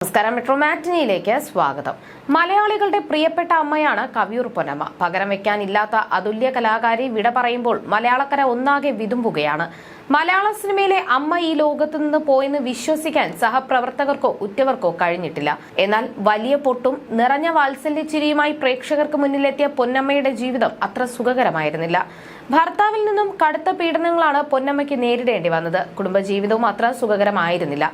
നമസ്കാരം, മെട്രോ മാറ്റിനിയിലേക്ക് സ്വാഗതം. മലയാളികളുടെ പ്രിയപ്പെട്ട അമ്മയാണ് കവിയൂർ പൊന്നമ്മ. പകരം വെക്കാനില്ലാത്ത അതുല്യ കലാകാരി വിട പറയുമ്പോൾ മലയാളക്കര ഒന്നാകെ വിതുമ്പുകയാണ്. മലയാള സിനിമയിലെ അമ്മ ഈ ലോകത്തു നിന്ന് പോയെന്ന് വിശ്വസിക്കാൻ സഹപ്രവർത്തകർക്കോ ഉറ്റവർക്കോ കഴിഞ്ഞിട്ടില്ല. എന്നാൽ വലിയ പൊട്ടും നിറഞ്ഞ വാത്സല്യച്ചിരിയുമായി പ്രേക്ഷകർക്ക് മുന്നിലെത്തിയ പൊന്നമ്മയുടെ ജീവിതം അത്ര സുഖകരമായിരുന്നില്ല. ഭർത്താവിൽ നിന്നും കടുത്ത പീഡനങ്ങളാണ് പൊന്നമ്മയ്ക്ക് നേരിടേണ്ടി വന്നത്. കുടുംബജീവിതവും അത്ര സുഖകരമായിരുന്നില്ല.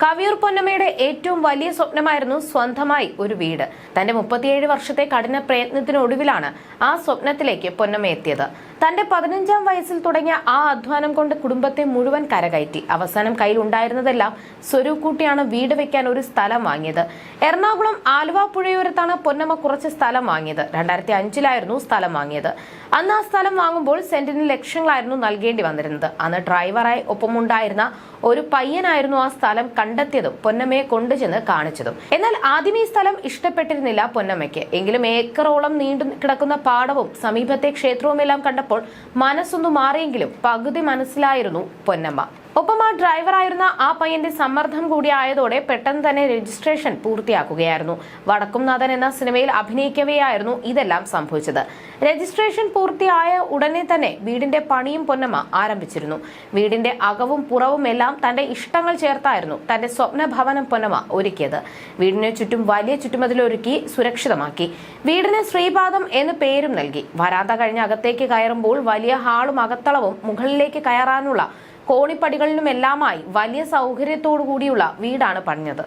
കവിയൂർ പൊന്നമ്മയുടെ ഏറ്റവും വലിയ സ്വപ്നമായിരുന്നു സ്വന്തമായി ഒരു വീട്. തന്റെ 37 വർഷത്തെ കഠിന പ്രയത്നത്തിനൊടുവിലാണ് ആ സ്വപ്നത്തിലേക്ക് പൊന്നമ്മ എത്തിയത്. തന്റെ 15-ാം വയസ്സിൽ തുടങ്ങിയ ആ അധ്വാനം കൊണ്ട് കുടുംബത്തെ മുഴുവൻ കരകയറ്റി. അവസാനം കയ്യിൽ ഉണ്ടായിരുന്നതെല്ലാം സ്വരൂകൂട്ടിയാണ് വീട് വെക്കാൻ ഒരു സ്ഥലം വാങ്ങിയത്. എറണാകുളം ആലുവ പുഴയോരത്താണ് പൊന്നമ്മ കുറച്ച് സ്ഥലം വാങ്ങിയത്. 2005-ലായിരുന്നു സ്ഥലം വാങ്ങിയത്. അന്ന് ആ സ്ഥലം വാങ്ങുമ്പോൾ സെന്റിന് ലക്ഷങ്ങളായിരുന്നു നൽകേണ്ടി വന്നിരുന്നത്. അന്ന് ഡ്രൈവറായി ഒപ്പമുണ്ടായിരുന്ന ഒരു പയ്യനായിരുന്നു ആ സ്ഥലം കണ്ടെത്തിയതും പൊന്നമ്മയെ കൊണ്ടുചെന്ന് കാണിച്ചതും. എന്നാൽ ആദ്യം ഈ സ്ഥലം ഇഷ്ടപ്പെട്ടിരുന്നില്ല പൊന്നമ്മയ്ക്ക്. എങ്കിലും ഏക്കറോളം നീണ്ടു കിടക്കുന്ന പാടവും സമീപത്തെ ക്ഷേത്രവും എല്ലാം കണ്ടപ്പോൾ മനസ്സൊന്നു മാറിയെങ്കിലും പകുതി മനസ്സിലായിരുന്നു പൊന്നമ്മ. ഒപ്പം ആ ഡ്രൈവറായിരുന്ന ആ പയ്യന്റെ സമ്മർദ്ദം കൂടി ആയതോടെ പെട്ടെന്ന് തന്നെ രജിസ്ട്രേഷൻ പൂർത്തിയാക്കുകയായിരുന്നു. വടക്കുംനാഥൻ എന്ന സിനിമയിൽ അഭിനയിക്കവെയായിരുന്നു ഇതെല്ലാം സംഭവിച്ചത്. രജിസ്ട്രേഷൻ പൂർത്തിയായ ഉടനെ തന്നെ വീടിന്റെ പണിയും പൊന്നമ്മ ആരംഭിച്ചിരുന്നു. വീടിന്റെ അകവും പുറവും എല്ലാം തന്റെ ഇഷ്ടങ്ങൾ ചേർത്തായിരുന്നു തന്റെ സ്വപ്ന ഭവനം പൊന്നമ്മ ഒരുക്കിയത്. വീടിന് ചുറ്റും വലിയ ചുറ്റുമതിലൊരുക്കി സുരക്ഷിതമാക്കി. വീടിന് ശ്രീപാദം എന്ന് പേരും നൽകി. വരാന്ത കഴിഞ്ഞ് അകത്തേക്ക് കയറുമ്പോൾ വലിയ ഹാളും അകത്തളവും മുകളിലേക്ക് കയറാനുള്ള കോണിപ്പടികളിലുമെല്ലാമായി വലിയ സൗകര്യത്തോടു കൂടിയുള്ള വീടാണ് പണിഞ്ഞത്.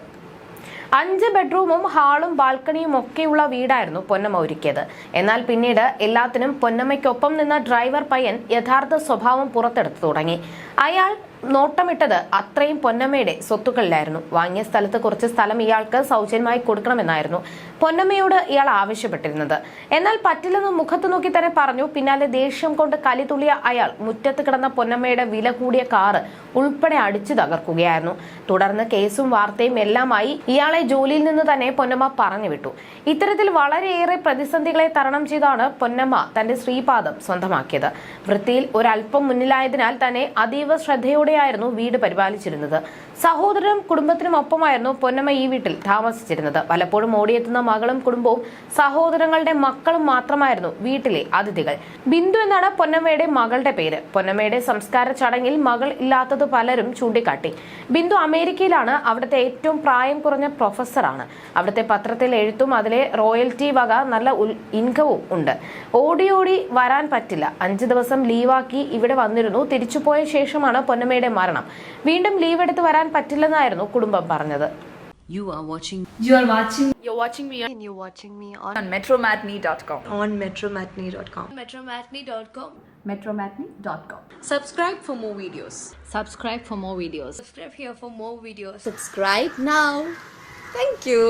5 ബെഡ്റൂമും ഹാളും ബാൽക്കണിയും ഒക്കെയുള്ള വീടായിരുന്നു പൊന്നമ്മ ഒരുക്കിയത്. എന്നാൽ പിന്നീട് എല്ലാത്തിനും പൊന്നമ്മയ്ക്കൊപ്പം നിന്ന ഡ്രൈവർ പയ്യൻ യഥാർത്ഥ സ്വഭാവം പുറത്തെടുത്തു തുടങ്ങി. അയാൾ നോട്ടമിട്ടത് അത്രയും പൊന്നമ്മയുടെ സ്വത്തുക്കളിലായിരുന്നു. വാങ്ങിയ സ്ഥലത്ത് കുറച്ച് സ്ഥലം ഇയാൾക്ക് സൗജന്യമായി കൊടുക്കണമെന്നായിരുന്നു പൊന്നമ്മയോട് ഇയാൾ ആവശ്യപ്പെട്ടിരുന്നത്. എന്നാൽ പറ്റില്ലെന്ന് മുഖത്ത് നോക്കി തന്നെ പറഞ്ഞു. പിന്നാലെ ദേഷ്യം കൊണ്ട് കലിതുള്ളിയ അയാൾ മുറ്റത്ത് കിടന്ന പൊന്നമ്മയുടെ വില കൂടിയ കാറ് ഉൾപ്പെടെ അടിച്ചു തകർക്കുകയായിരുന്നു. തുടർന്ന് കേസും വാർത്തയും എല്ലാമായി ഇയാളെ ജോലിയിൽ നിന്ന് തന്നെ പൊന്നമ്മ പറഞ്ഞു വിട്ടു. ഇത്തരത്തിൽ വളരെയേറെ പ്രതിസന്ധികളെ തരണം ചെയ്താണ് പൊന്നമ്മ തന്റെ ശ്രീപാദം സ്വന്തമാക്കിയത്. വൃത്തിയിൽ ഒരല്പം മുന്നിലായതിനാൽ തന്നെ അതീവ ശ്രദ്ധയോടെയായിരുന്നു വീട് പരിപാലിച്ചിരുന്നത്. സഹോദരനും കുടുംബത്തിനും ഒപ്പമായിരുന്നു പൊന്നമ്മ ഈ വീട്ടിൽ താമസിച്ചിരുന്നത്. പലപ്പോഴും ഓടിയെത്തുന്ന മകളും കുടുംബവും സഹോദരങ്ങളുടെ മക്കളും മാത്രമായിരുന്നു വീട്ടിലെ അതിഥികൾ. ബിന്ദു എന്നാണ് പൊന്നമ്മയുടെ മകളുടെ പേര്. പൊന്നമ്മയുടെ സംസ്കാര ചടങ്ങിൽ മകൾ ഇല്ലാത്തത് പലരും ചൂണ്ടിക്കാട്ടി. ബിന്ദു അമേരിക്കയിലാണ്. അവിടുത്തെ ഏറ്റവും പ്രായം കുറഞ്ഞ പ്രൊഫസറാണ്. അവിടുത്തെ പത്രത്തിൽ എഴുത്തും അതിലെ റോയൽറ്റി വക നല്ല ഇൻകവും ഉണ്ട്. ഓടി വരാൻ പറ്റില്ല. 5 ദിവസം ലീവാക്കി ഇവിടെ വന്നിരുന്നു. തിരിച്ചുപോയ ശേഷമാണ് പൊന്നമ്മയുടെ മരണം. വീണ്ടും ലീവ് എടുത്ത് വരാൻ പറ്റില്ലെന്നായിരുന്നു കുടുംബം പറഞ്ഞത്. You're watching me on metromatney.com. on metromatney.com. metromatney.com. Subscribe for more videos. Subscribe for more videos. Subscribe here for more videos. Subscribe now. Thank you.